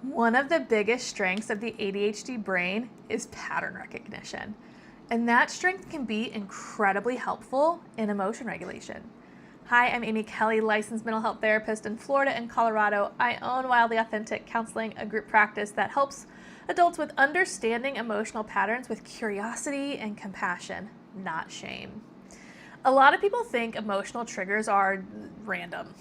One of the biggest strengths of the ADHD brain is pattern recognition, and that strength can be incredibly helpful in emotion regulation. Hi, I'm Amy Kelly, licensed mental health therapist in Florida and Colorado. I own Wildly Authentic Counseling, a group practice that helps adults with understanding emotional patterns with curiosity and compassion, not shame. A lot of people think emotional triggers are random,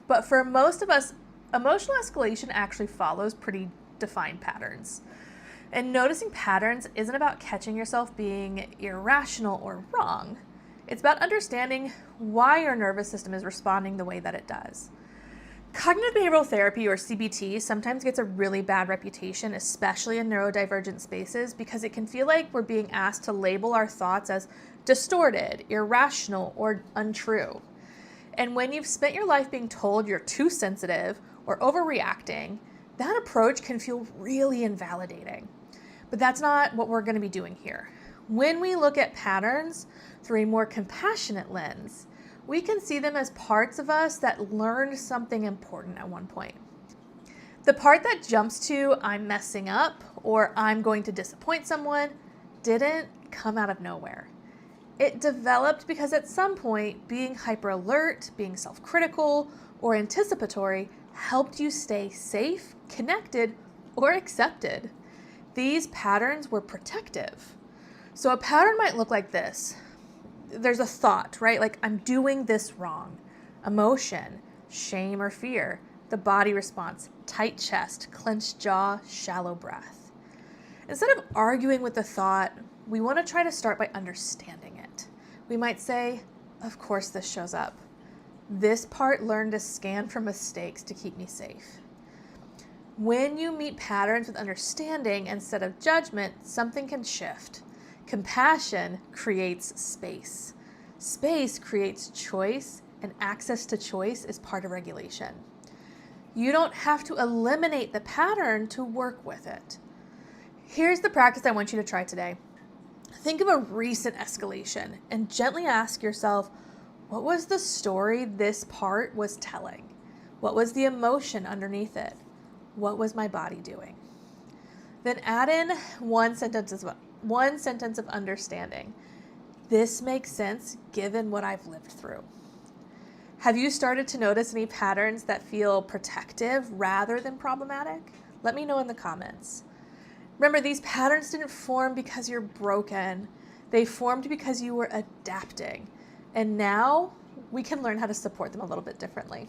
but for most of us, emotional escalation actually follows pretty defined patterns. And noticing patterns isn't about catching yourself being irrational or wrong. It's about understanding why your nervous system is responding the way that it does. Cognitive behavioral therapy, or CBT, sometimes gets a really bad reputation, especially in neurodivergent spaces, because it can feel like we're being asked to label our thoughts as distorted, irrational, or untrue. And when you've spent your life being told you're too sensitive or overreacting, that approach can feel really invalidating. But that's not what we're going to be doing here. When we look at patterns through a more compassionate lens, we can see them as parts of us that learned something important at one point. The part that jumps to "I'm messing up" or "I'm going to disappoint someone" didn't come out of nowhere. It developed because at some point, being hyper alert, being self-critical, or anticipatory helped you stay safe, connected, or accepted. These patterns were protective. So a pattern might look like this. There's a thought, right? Like, I'm doing this wrong. Emotion, shame or fear. The body response, tight chest, clenched jaw, shallow breath. Instead of arguing with the thought, we want to try to start by understanding it. We might say, of course this shows up. This part learned to scan for mistakes to keep me safe. When you meet patterns with understanding instead of judgment, something can shift. Compassion creates space. Space creates choice, and access to choice is part of regulation. You don't have to eliminate the pattern to work with it. Here's the practice I want you to try today. Think of a recent escalation and gently ask yourself, what was the story this part was telling? What was the emotion underneath it? What was my body doing? Then add in one sentence of understanding. This makes sense given what I've lived through. Have you started to notice any patterns that feel protective rather than problematic? Let me know in the comments. Remember, these patterns didn't form because you're broken. They formed because you were adapting. And now we can learn how to support them a little bit differently.